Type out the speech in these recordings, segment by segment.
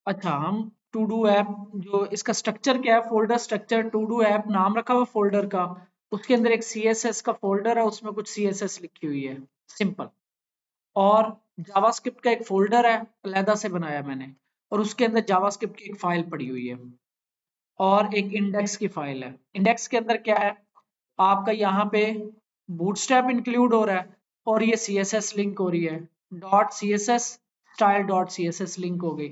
अच्छा, हम to do app, जो इसका स्ट्रक्चर क्या है, folder structure, to do app नाम रखा हुआ फोल्डर का, उसके अंदर एक सीएसएस का फोल्डर है, उसमें कुछ सीएसएस लिखी हुई है, सिंपल। और जावास्क्रिप्ट का एक फोल्डर है, अलहदा से बनाया मैंने, और उसके अंदर जावास्क्रिप्ट की एक फाइल पड़ी हुई है, और एक इंडेक्स की फाइल है। इंडेक्स के अंदर क्या है, आपका यहाँ पे बूटस्ट्रैप इंक्लूड हो रहा है, और ये सीएसएस लिंक हो रही है, dot CSS style dot CSS link हो गई।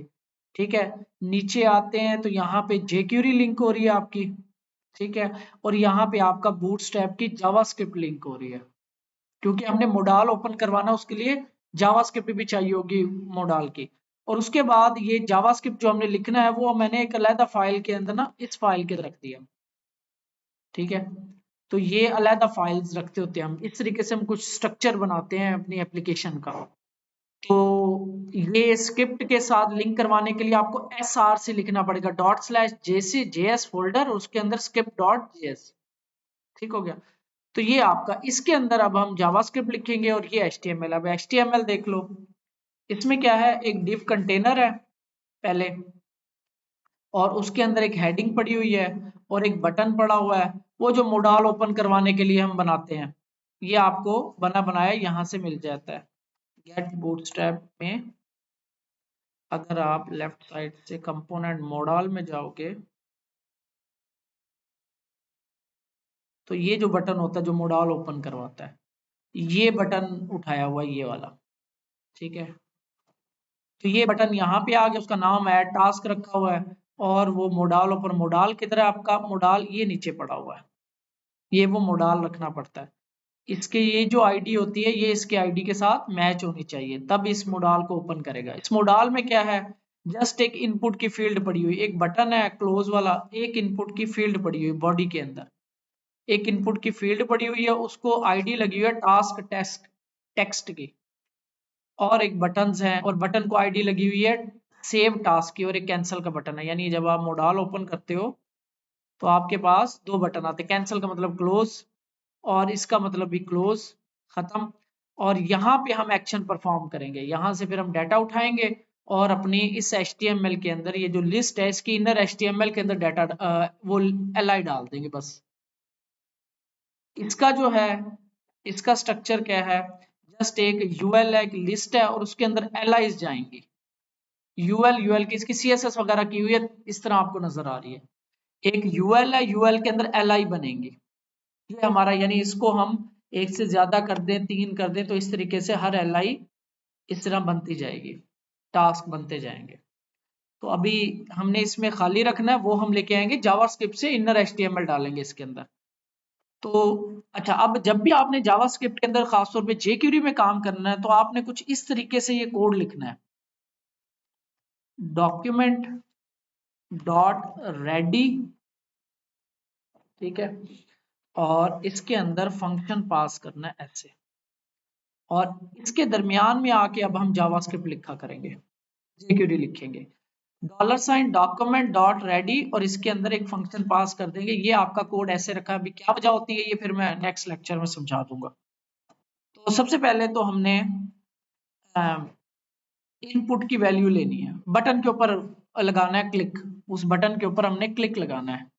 ठीक है, नीचे आते हैं तो यहाँ पे जेक्यूरी लिंक हो रही है आपकी। ठीक है, और यहाँ पे आपका बूटस्ट्रैप की जावास्क्रिप्ट लिंक हो रही है, क्योंकि हमने मोडाल ओपन करवाना, उसके लिए जावास्क्रिप्ट भी चाहिए होगी मोडाल की। और उसके बाद ये जावास्क्रिप्ट जो हमने लिखना है, वो मैंने एक अलग फाइल के अंदर ना, इस फाइल के रख दिया। ठीक है, तो ये अलग फाइल्स रखते होते हैं हम, इस तरीके से हम कुछ स्ट्रक्चर बनाते हैं अपनी एप्लीकेशन का। तो ये स्क्रिप्ट के साथ लिंक करवाने के लिए आपको src लिखना पड़ेगा, /js फोल्डर, उसके अंदर script.js। ठीक हो गया, तो ये आपका, इसके अंदर अब हम जावास्क्रिप्ट लिखेंगे, और ये HTML। अब HTML देख लो, इसमें क्या है, एक div कंटेनर है पहले, और उसके अंदर एक हेडिंग पड़ी हुई है, और एक बटन पड़ा हुआ है, वो जो मोडाल ओपन करवाने के लिए हम बनाते हैं। ये आपको बना बनाया यहाँ से मिल जाता है गेट बूटस्ट्रैप में। अगर आप लेफ्ट साइड से कंपोनेंट मोडाल में जाओगे, तो ये जो बटन होता है जो मोडाल ओपन करवाता है, ये बटन उठाया हुआ ये वाला। ठीक है, तो ये बटन यहाँ पे आ गया, उसका नाम है, टास्क रखा हुआ है, और वो मोडाल ऊपर, मोडाल किधर है आपका, मोडाल ये नीचे पड़ा हुआ है, ये वो मोडाल रखना पड़ता है। इसके ये जो आईडी होती है, ये इसके आईडी के साथ मैच होनी चाहिए, तब इस मोडाल को ओपन करेगा। इस मोडाल में क्या है, जस्ट एक इनपुट की फील्ड पड़ी हुई, एक बटन है क्लोज वाला, एक इनपुट की फील्ड पड़ी हुई बॉडी के अंदर, एक इनपुट की फील्ड पड़ी हुई है, उसको आईडी लगी हुई है टास्क टेस्ट टेक्स्ट की, और एक बटन्स हैं, और बटन को आईडी लगी हुई है सेव टास्क की, और एक कैंसिल का बटन है। यानी जब आप मोडाल ओपन करते हो तो आपके पास दो बटन आते हैं, कैंसिल का मतलब क्लोज, और इसका मतलब भी क्लोज, खत्म। और यहाँ पे हम एक्शन परफॉर्म करेंगे, यहाँ से फिर हम डाटा उठाएंगे, और अपनी इस HTML के अंदर, ये जो लिस्ट है इसकी इनर HTML के अंदर डाटा वो li डाल देंगे बस। इसका जो है, इसका स्ट्रक्चर क्या है, जस्ट एक यूएल है, एक लिस्ट है, और उसके अंदर एलाइज जाएंगी, यूएल की इसकी सीएसएस वगैरह की हुई है, इस तरह आपको नजर आ रही है। एक यूएल है, यूएल के अंदर एलआई बनेंगी, ये हमारा, यानी इसको हम एक से ज्यादा कर दें, 3 कर दें, तो इस तरीके से हर एलआई इस तरह बनती जाएगी, टास्क बनते जाएंगे। तो अभी हमने इसमें खाली रखना है, वो हम लेके आएंगे जावास्क्रिप्ट से, इनर एचटीएमएल डालेंगे इसके अंदर। तो अच्छा, अब जब भी आपने जावास्क्रिप्ट के अंदर खासतौर पे जेक्यूरी में काम करना है, तो आपने कुछ इस तरीके से ये कोड लिखना है, डॉक्यूमेंट डॉट रेडी। ठीक है, और इसके अंदर फंक्शन पास करना है ऐसे, और इसके दरमियान में आके अब हम जावास्क्रिप्ट लिखा करेंगे, जेक्यूरी लिखेंगे, $डॉक्यूमेंट डॉट रेडी, और इसके अंदर एक फंक्शन पास कर देंगे। ये आपका कोड ऐसे रखा है, अभी क्या वजह होती है ये फिर मैं नेक्स्ट लेक्चर में समझा दूंगा। तो सबसे पहले तो हमने इनपुट की वैल्यू लेनी है, बटन के ऊपर लगाना है क्लिक, उस बटन के ऊपर हमने क्लिक लगाना है।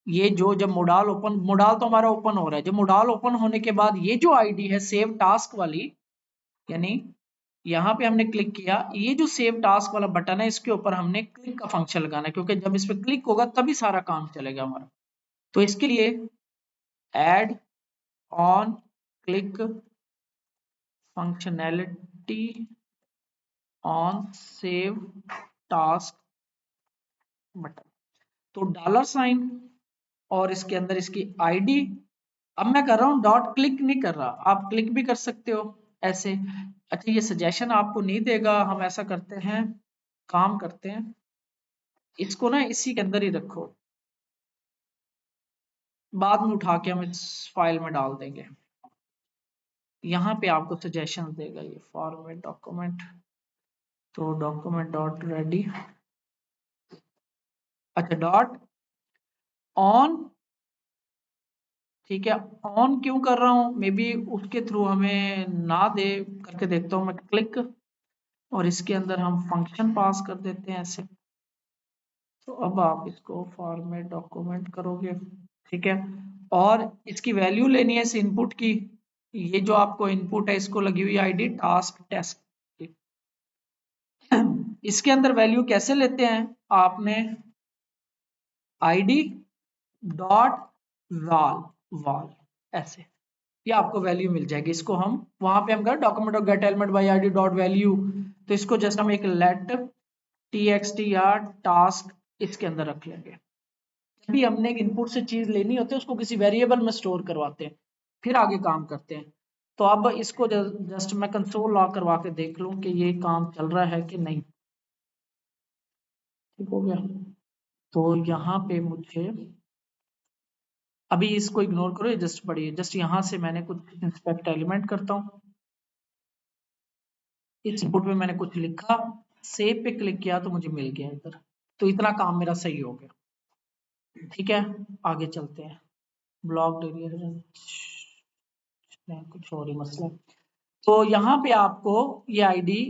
ये जो जब मोडाल ओपन, मोडाल तो हमारा ओपन हो रहा है, जब मोडाल ओपन होने के बाद ये जो आईडी है सेव टास्क वाली, यानी यहाँ पे हमने क्लिक किया, ये जो सेव टास्क वाला बटन है, इसके ऊपर हमने क्लिक का फंक्शन लगाना है, क्योंकि जब इस पे क्लिक होगा तभी सारा काम चलेगा हमारा। तो इसके लिए add on click functionality on save task button, तो $, और इसके अंदर इसकी आईडी। अब मैं कर रहा हूँ डॉट क्लिक नहीं कर रहा, आप क्लिक भी कर सकते हो ऐसे। अच्छा, ये सजेशन आपको नहीं देगा, हम ऐसा करते हैं, काम करते हैं, इसको ना इसी के अंदर ही रखो, बाद में उठा के हम इस फाइल में डाल देंगे। यहाँ पे आपको सजेशन देगा ये फॉर्मेट डॉक्यूमेंट, तो डॉक्यूमेंट डॉट रेडी, अच्छा डॉट ऑन। ठीक है, ऑन क्यों कर रहा हूँ, मे बी उसके थ्रू हमें ना दे, करके देखता हूँ मैं क्लिक, और इसके अंदर हम फंक्शन पास कर देते हैं ऐसे, तो अब आप इसको फॉर्मेट डॉक्यूमेंट करोगे, ठीक है। और इसकी वैल्यू लेनी है इस इनपुट की। ये जो आपको इनपुट है इसको लगी हुई आईडी टास्क टेस्ट, इसके अंदर वैल्यू कैसे लेते हैं, आपने आईडी डॉट वाल वाल ऐसे, ये आपको वैल्यू मिल जाएगी। इसको हम वहां पे हम कर document of gate element by ID dot value, तो इसको जस्ट हम एक लेट टीएक्सटी या टास्क इसके अंदर रख लेंगे। जब भी हमने एक इनपुट से चीज लेनी होती है उसको किसी वेरिएबल में स्टोर करवाते हैं, फिर आगे काम करते हैं। तो अब इसको जस्ट मैं कंसोल लॉग करवा के देख लूं कि ये काम चल रहा है कि नहीं। ठीक हो गया। तो यहाँ पे मुझे अभी इसको इग्नोर करो, ये जस्ट पढ़िए। जस्ट यहाँ से मैंने कुछ इंस्पेक्ट एलिमेंट करता हूँ, इस इनपुट में मैंने कुछ लिखा, सेव पे क्लिक किया तो मुझे मिल गया इधर। तो इतना काम मेरा सही हो गया। ठीक है, आगे चलते हैं। ब्लॉक कुछ और ही मसला। तो यहाँ पे आपको ये आईडी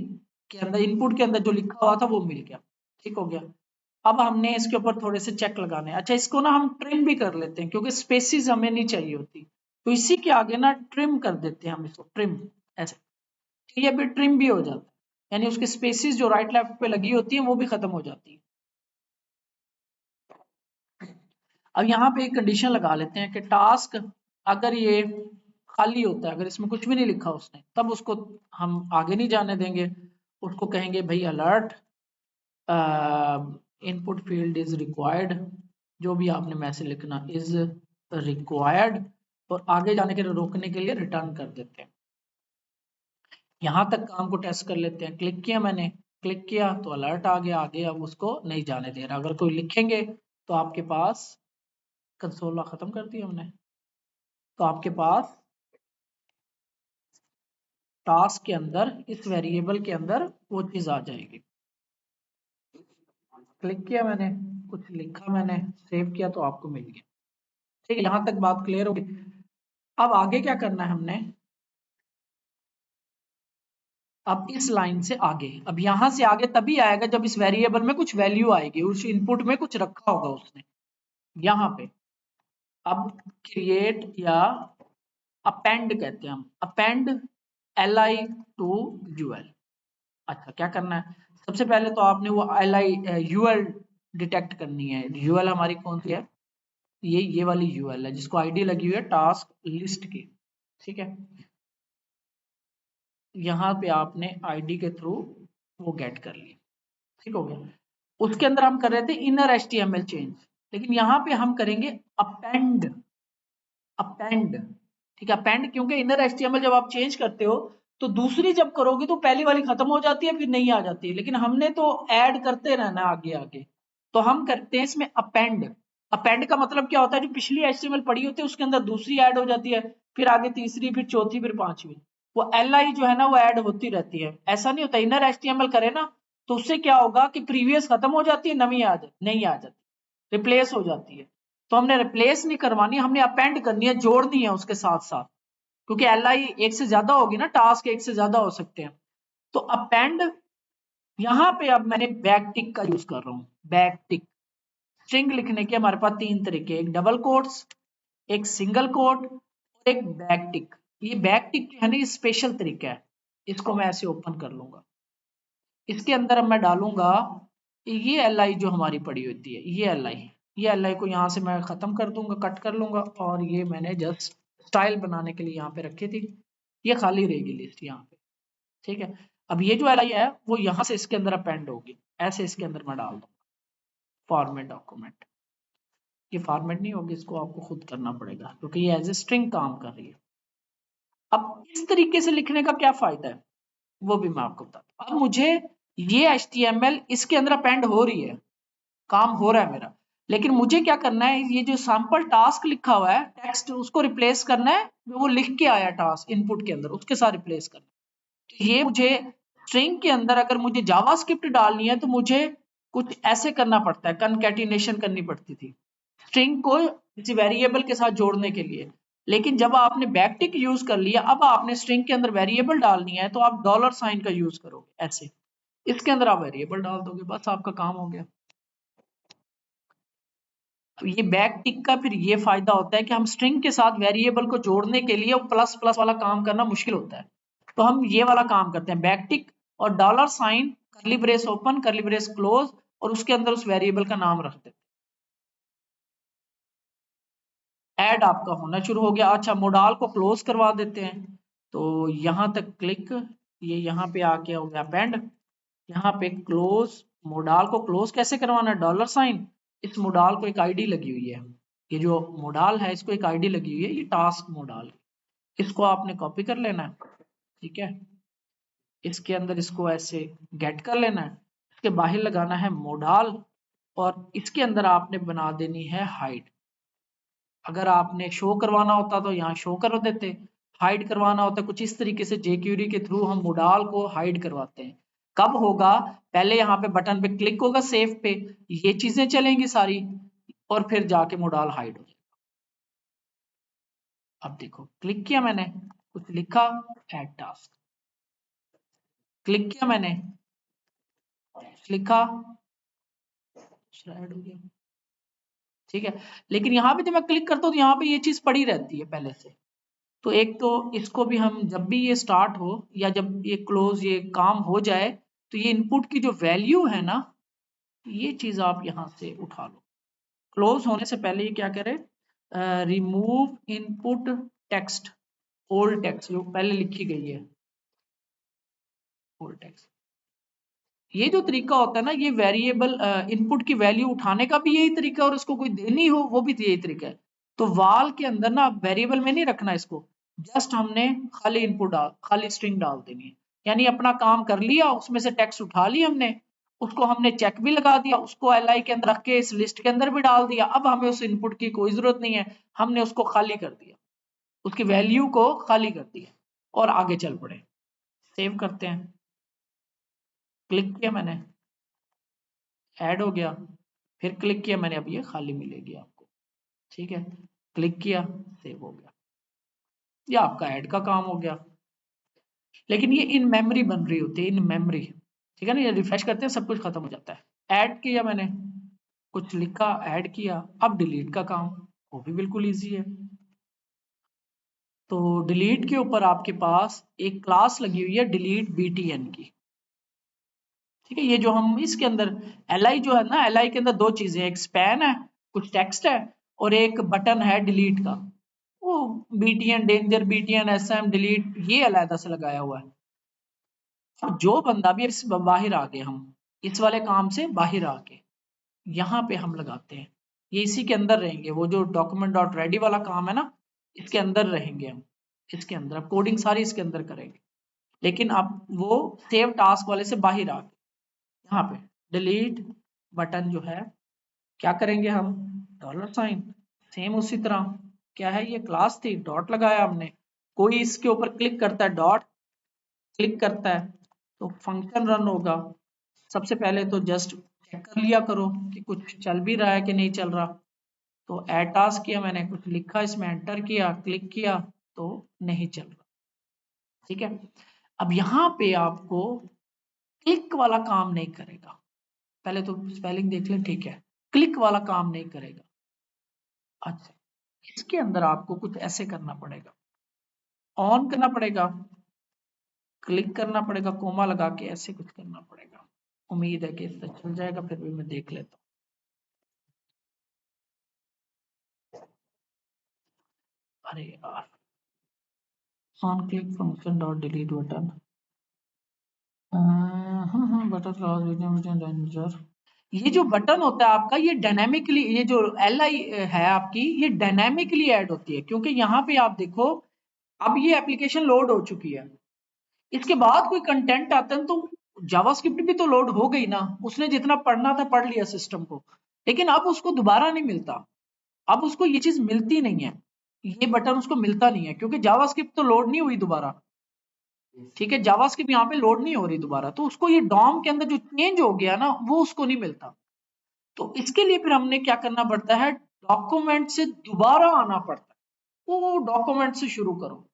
के अंदर इनपुट के अंदर जो लिखा हुआ था वो मिल गया। ठीक हो गया। अब हमने इसके ऊपर थोड़े से चेक लगाने हैं। अच्छा, इसको ना हम ट्रिम भी कर लेते हैं क्योंकि स्पेसिस हमें नहीं चाहिए होती, तो इसी के आगे ना ट्रिम कर देते हैं हम इसको, ट्रिम ऐसे। ठीक है, फिर ट्रिम भी हो जाता है, यानी उसकी स्पेसिस जो राइट लेफ्ट पे लगी होती है वो भी खत्म हो जाती है। अब यहाँ पे एक कंडीशन लगा लेते हैं कि टास्क अगर ये खाली होता है, अगर इसमें कुछ भी नहीं लिखा उसने, तब उसको हम आगे नहीं जाने देंगे। उसको कहेंगे भाई alert input field is required, जो भी आपने मैसेज लिखना इज रिक्वायर्ड, और आगे जाने के रोकने के लिए रिटर्न कर देते हैं। यहाँ तक काम को टेस्ट कर लेते हैं। क्लिक किया मैंने, क्लिक किया तो अलर्ट आ गया, आगे अब उसको नहीं जाने दे रहा। अगर कोई लिखेंगे तो आपके पास कंसोल लॉग खत्म कर दिया हमने, तो आपके पास टास्क के अंदर इस वेरिएबल के अंदर वो चीज आ जाएगी। क्लिक किया मैंने, कुछ लिखा मैंने, सेव किया तो आपको मिल गया। ठीक है, यहाँ तक बात क्लियर होगी। अब आगे क्या करना है हमने, अब इस लाइन से आगे, अब यहां से आगे तभी आएगा जब इस वेरिएबल में कुछ वैल्यू आएगी, उस इनपुट में कुछ रखा होगा उसने। यहाँ पे अब क्रिएट या अपेंड कहते हैं हम, अपेंड li टू ul। अच्छा, क्या करना है, सबसे पहले तो आपने वो ul डिटेक्ट करनी है। ul हमारी कौन सी है, ये वाली ul है जिसको आईडी लगी हुई है टास्क लिस्ट की। ठीक है, यहाँ पे आपने आईडी के थ्रू वो गेट कर ली। ठीक हो गया। उसके अंदर हम कर रहे थे इनर HTML चेंज, लेकिन यहाँ पे हम करेंगे अपेंड, अपेंड। ठीक है, अपेंड, क्योंकि इनर HTML जब आप चेंज करते हो तो दूसरी जब करोगे तो पहली वाली खत्म हो जाती है, फिर नहीं आ जाती है, लेकिन हमने तो ऐड करते रहना आगे आगे, तो हम करते हैं इसमें अपेंड। अपेंड का मतलब क्या होता है, जो पिछली HTML पड़ी होती है उसके अंदर दूसरी ऐड हो जाती है, फिर आगे तीसरी, फिर चौथी, फिर पांचवी। वो li जो है ना वो ऐड होती रहती है। ऐसा नहीं होता, इनर HTML करे ना तो उससे क्या होगा कि प्रीवियस खत्म हो जाती है, नवी आ जाती, नहीं आ जाती, रिप्लेस हो जाती है। तो हमने रिप्लेस नहीं करवानी, हमने अपेंड करनी है, जोड़नी है उसके साथ साथ, क्योंकि li एक से ज्यादा होगी ना, टास्क एक से ज्यादा हो सकते हैं। तो अपेंड, यहाँ पे अब मैंने बैक टिक का यूज कर रहा हूँ। बैक टिक स्ट्रिंग लिखने के हमारे पास तीन तरीके, एक डबल कोट्स, एक सिंगल कोट और एक बैक टिक। ये बैक टिक जो है ना ये स्पेशल तरीका है, इसको मैं ऐसे ओपन कर लूंगा। इसके अंदर अब मैं डालूंगा ये li जो हमारी पड़ी होती है, ये li को यहाँ से मैं खत्म कर दूंगा, कट कर लूंगा, और ये मैंने जस्ट स्टाइल बनाने के लिए यहाँ पे रखी थी, ये खाली रहेगी लिस्ट यहाँ पे। ठीक है, अब ये जो li है वो यहाँ से इसके अंदर अपेंड होगी, ऐसे इसके अंदर मैं डाल दूंगा फॉर्मेट डॉक्यूमेंट। ये फॉर्मेट नहीं होगी, इसको आपको खुद करना पड़ेगा क्योंकि ये एज ए स्ट्रिंग काम कर रही है। अब इस तरीके से लिखने का क्या फायदा है वो भी मैं आपको बताता हूँ। अब मुझे ये HTML इसके अंदर अपेंड हो रही है, काम हो रहा है मेरा, लेकिन मुझे क्या करना है, ये जो सैंपल टास्क लिखा हुआ है टेक्स्ट उसको रिप्लेस करना है, जो वो लिख के आया टास्क इनपुट के अंदर उसके साथ रिप्लेस करना है। तो ये मुझे स्ट्रिंग के अंदर अगर मुझे जावास्क्रिप्ट डालनी है तो मुझे कुछ ऐसे करना पड़ता है, कनकैटिनेशन करनी पड़ती थी स्ट्रिंग को किसी वेरिएबल के साथ जोड़ने के लिए। लेकिन जब आपने बैकटिक यूज कर लिया, अब आपने स्ट्रिंग के अंदर वेरिएबल डालनी है तो आप डॉलर साइन का यूज करोगे, ऐसे इसके अंदर आप वेरिएबल डाल दोगे, बस आपका काम हो गया। अब ये बैक टिक का फिर ये फायदा होता है कि हम स्ट्रिंग के साथ वेरिएबल को जोड़ने के लिए प्लस प्लस वाला काम करना मुश्किल होता है, तो हम ये वाला काम करते हैं, बैक टिक और dollar sign, curly brace open curly brace close, और उसके अंदर उस वेरिएबल का नाम रख देते हैं। ऐड आपका होना शुरू हो गया। अच्छा, मोडाल को क्लोज करवा देते हैं, तो यहां तक क्लिक, ये यहाँ पे आके हो गया पेंड, यहाँ पे क्लोज। मोडाल को क्लोज कैसे करवाना है, डॉलर साइन, इस मोडाल को एक आईडी लगी हुई है, ये जो मोडाल है इसको एक आईडी लगी हुई है, ये टास्क मोडाल, इसको आपने कॉपी कर लेना है, ठीक है। इसके अंदर इसको ऐसे गेट कर लेना है, इसके बाहर लगाना है मोडाल, और इसके अंदर आपने बना देनी है हाइड। अगर आपने शो करवाना होता तो यहाँ शो कर देते, हाइड करवाना होता कुछ इस तरीके से, जेक्यूरी के थ्रू हम मोडाल को हाइड करवाते हैं। कब होगा, पहले यहाँ पे बटन पे क्लिक होगा सेव पे, ये चीजें चलेंगी सारी, और फिर जाके मोडाल हाइड हो जाएगा। अब देखो क्लिक किया मैंने, कुछ लिखा, ऐड टास्क, क्लिक किया मैंने, लिखा, ऐड हो गया, ठीक है। लेकिन यहाँ पे जब मैं क्लिक करता हूँ तो यहाँ पे ये चीज पड़ी रहती है पहले से, तो एक तो इसको भी हम जब भी ये स्टार्ट हो या जब ये क्लोज ये काम हो जाए, तो ये इनपुट की जो वैल्यू है ना, ये चीज आप यहाँ से उठा लो। क्लोज होने से पहले ये क्या करे, remove input text, old text जो पहले लिखी गई है, ओल्ड टेक्स्ट। ये जो तरीका होता है ना, ये वेरिएबल इनपुट की वैल्यू उठाने का भी यही तरीका है, और उसको कोई देनी हो वो भी यही तरीका है। तो वाल के अंदर ना वेरिएबल में नहीं रखना इसको, जस्ट हमने खाली इनपुट डाल, खाली स्ट्रिंग डाल देनी है, यानी अपना काम कर लिया, उसमें से टेक्स्ट उठा लिया हमने, उसको हमने चेक भी लगा दिया, उसको एल के अंदर रख के इस लिस्ट के अंदर भी डाल दिया। अब हमें उस इनपुट की कोई जरूरत नहीं है, हमने उसको खाली कर दिया, उसकी वैल्यू को खाली कर दिया, और आगे चल पड़े। सेव करते हैं, क्लिक किया मैंने, ऐड हो गया, फिर क्लिक किया मैंने, अब ये खाली मिलेगी आपको, ठीक है। क्लिक किया, सेव हो गया, ये आपका ऐड का काम हो गया। लेकिन ये इन मेमोरी बन रही होती है, इन मेमोरी, ठीक है ना, ये रिफ्रेश करते हैं सब कुछ खत्म हो जाता है। ऐड किया मैंने, कुछ लिखा, ऐड किया, अब डिलीट का काम, वो भी बिल्कुल ईजी है। तो डिलीट के ऊपर आपके पास एक क्लास लगी हुई है डिलीट btn की, ठीक है। ये जो हम इसके अंदर li जो है ना, li के अंदर दो चीजें, एक स्पैन है, कुछ टेक्स्ट है, और एक बटन है डिलीट का, वो btn danger, btn sm delete, ये अलग से लगाया हुआ है। अब जो बंदा भी इस बाहर आ गए, हम इस वाले काम से बाहर आके यहाँ पे हम लगाते हैं, ये इसी के अंदर रहेंगे, वो जो डॉक्यूमेंट डॉट रेडी वाला काम है ना, इसके अंदर रहेंगे हम, इसके अंदर अब कोडिंग सारी इसके अंदर करेंगे। लेकिन अब वो सेव टास्क वाले से बाहर आ गए, यहाँ पे डिलीट बटन जो है, क्या करेंगे हम, डॉलर साइन, सेम उसी तरह, क्या है ये क्लास थी, डॉट लगाया हमने, कोई इसके ऊपर क्लिक करता है, डॉट क्लिक करता है तो फंक्शन रन होगा। सबसे पहले तो जस्ट चेक कर लिया करो कि कुछ चल भी रहा है कि नहीं चल रहा, तो ऐड टास्क किया मैंने, कुछ लिखा, इसमें एंटर किया, क्लिक किया, तो नहीं चल रहा, ठीक है। अब यहाँ पे आपको क्लिक वाला काम नहीं करेगा, पहले तो स्पेलिंग देख लें, ठीक है, क्लिक वाला काम नहीं करेगा। अच्छा, इसके अंदर आपको कुछ ऐसे करना पड़ेगा, ऑन करना पड़ेगा, क्लिक करना पड़ेगा, कोमा लगा के ऐसे कुछ करना पड़ेगा, उम्मीद है कि इससे चल जाएगा, फिर भी मैं देख लेता हूँ। अरे यार, on click function dot delete button, button, ये जो बटन होता है आपका, ये डायनामिकली, ये जो एल आई है आपकी, ये डायनामिकली ऐड होती है, क्योंकि यहाँ पे आप देखो, अब ये एप्लीकेशन लोड हो चुकी है, इसके बाद कोई कंटेंट आता है तो जावास्क्रिप्ट भी तो लोड हो गई ना, उसने जितना पढ़ना था पढ़ लिया सिस्टम को, लेकिन अब उसको दोबारा नहीं मिलता, अब उसको ये चीज मिलती नहीं है, ये बटन उसको मिलता नहीं है, क्योंकि जावास्क्रिप्ट तो लोड नहीं हुई दोबारा, ठीक है, जावास्क्रिप्ट यहाँ पे लोड नहीं हो रही दोबारा, तो उसको ये डॉम के अंदर जो चेंज हो गया ना, वो उसको नहीं मिलता। तो इसके लिए फिर हमने क्या करना पड़ता है, डॉक्यूमेंट से दोबारा आना पड़ता है, वो डॉक्यूमेंट से शुरू करो,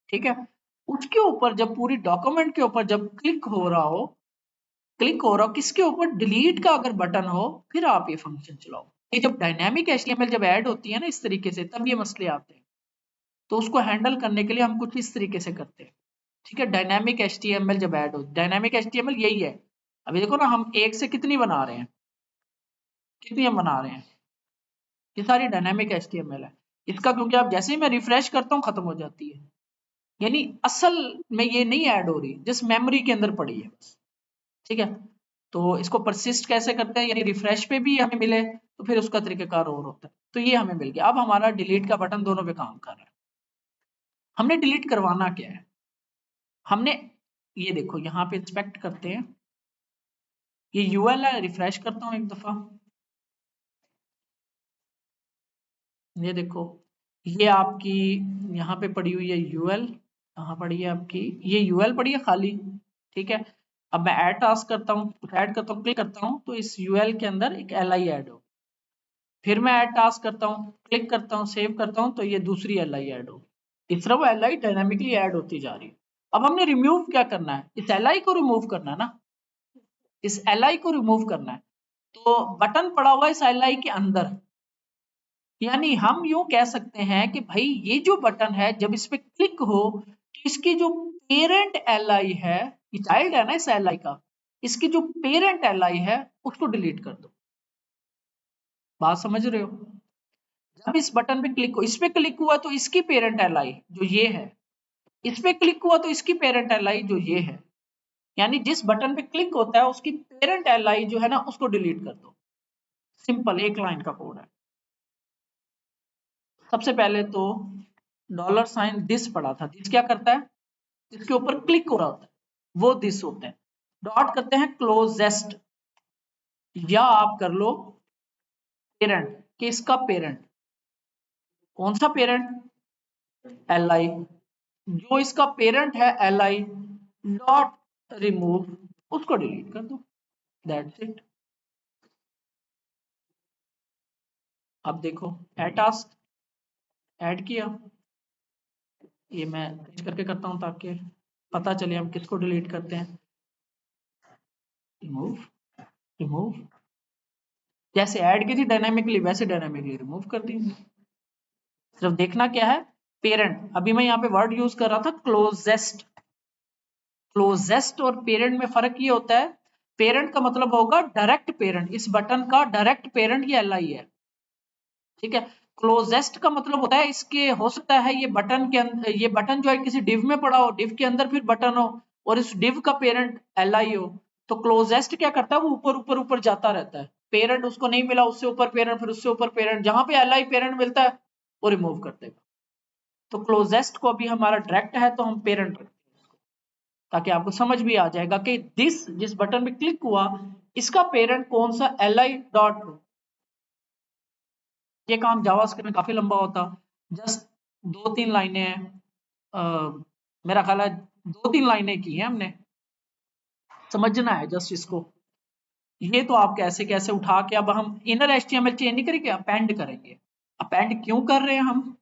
ठीक है। उसके ऊपर जब पूरी डॉक्यूमेंट के ऊपर जब क्लिक हो रहा हो, किसके ऊपर, डिलीट का अगर बटन हो, फिर आप ये फंक्शन चलाओ, ये जब डायनेमिक HTML जब ऐड होती है ना इस तरीके से, तब ये मसले आते हैं। तो उसको हैंडल करने के लिए हम कुछ इस तरीके से करते हैं, ठीक है। डायनेमिक HTML जब ऐड हो, डायनेमिक HTML यही है। अभी देखो ना, हम एक से कितनी बना रहे हैं, कितनी हम बना रहे हैं, ये सारी डायनेमिक HTML है। इसका क्योंकि आप जैसे ही मैं रिफ्रेश करता हूँ खत्म हो जाती है, यानी असल में ये नहीं ऐड हो रही, जिस मेमोरी के अंदर पड़ी है बस, ठीक है। तो इसको परसिस्ट कैसे करते हैं, यानी रिफ्रेश पे भी हमें मिले तो फिर उसका तरीकेकार और होता है। तो ये हमें मिल गया। अब हमारा डिलीट का बटन दोनों पे काम कर रहा है। हमने डिलीट करवाना क्या है, हमने ये देखो यहाँ पे इंस्पेक्ट करते हैं, ये यूएल है, रिफ्रेश करता हूँ एक दफा, ये देखो ये आपकी यहाँ पे पड़ी हुई है यूएल, कहाँ पड़ी है आपकी, ये यूएल पड़ी है खाली, ठीक है। अब मैं ऐड टास्क करता हूँ, ऐड करता हूँ, क्लिक करता हूँ तो इस यूएल के अंदर एक एलआई ऐड हो, फिर मैं ऐड टास्क करता हूँ, क्लिक करता हूँ, सेव करता हूँ तो ये दूसरी एलआई ऐड हो, इस तरह वो एलआई डायनामिकली ऐड होती जा रही है। अब हमने रिमूव क्या करना है, इस एलआई को रिमूव करना है ना, इस एलआई को रिमूव करना है। तो बटन पड़ा हुआ है इस एलआई के अंदर, यानी हम यूं कह सकते हैं कि भाई ये जो बटन है जब इस पे क्लिक हो तो इसकी जो पेरेंट एलआई है, ये चाइल्ड है ना इस एलआई का, इसकी जो पेरेंट एलआई है उसको डिलीट कर दो। बात समझ रहे हो, जब इस बटन पे क्लिक हो, इस पे क्लिक हुआ तो इसकी पेरेंट एलआई जो ये है, इस पे क्लिक हुआ तो इसकी पेरेंट एलआई जो ये है, यानी जिस बटन पे क्लिक होता है उसकी पेरेंट एलआई जो है ना उसको डिलीट कर दो। सिंपल एक लाइन का कोड है। सबसे पहले तो $, दिस पड़ा था, दिस क्या करता है, जिसके ऊपर क्लिक हो रहा होता है वो दिस होते हैं। डॉट करते हैं क्लोजेस्ट, या आप कर लो पेरेंट, किसका पेरेंट, कौन सा पेरेंट, एल आई, जो इसका पेरेंट है एल आई, डॉट रिमूव, उसको डिलीट कर दो, दैट्स इट। अब देखो ऐड टास्क ऐड किया, ये मैं तेज करके करता हूं ताकि पता चले हम किसको डिलीट करते हैं, रिमूव, रिमूव, जैसे ऐड की थी डायनामिकली वैसे डायनामिकली रिमूव कर दी। सिर्फ देखना क्या है, पेरेंट, अभी मैं यहाँ पे वर्ड यूज कर रहा था क्लोजेस्ट, क्लोजेस्ट और पेरेंट में फर्क ये होता है, पेरेंट का मतलब होगा डायरेक्ट पेरेंट, इस बटन का डायरेक्ट पेरेंट ये एलआई है, ठीक है। क्लोजेस्ट का मतलब होता है इसके हो सकता है ये बटन के अंदर, ये बटन जो है किसी डिव में पड़ा हो, डिव के अंदर फिर बटन हो और इस डिव का पेरेंट एलआई हो, तो क्लोजेस्ट क्या करता है वो ऊपर ऊपर ऊपर जाता रहता है, पेरेंट उसको नहीं मिला उससे ऊपर पेरेंट, फिर उससे ऊपर पेरेंट, जहां पे एलआई पेरेंट मिलता है वो रिमूव कर देगा। तो क्लोजेस्ट को अभी हमारा डायरेक्ट है तो हम पेरेंट रखते हैं, ताकि आपको समझ भी आ जाएगा कि दिस जिस बटन पे क्लिक हुआ इसका पेरेंट कौन सा एलआई डॉट रो। ये काम जावास्क्रिप्ट में काफी लंबा होता, जस्ट 2-3 लाइनें हैं, मेरा ख्याल है 2-3 लाइनें की हैं हमने, समझना है जस्ट इसको। ये तो आप कैसे कैसे उठा के अब हम इनर एचटीएमएल चेंज नहीं करेंगे, अपेंड करेंगे। अपेंड क्यों कर रहे हैं हम,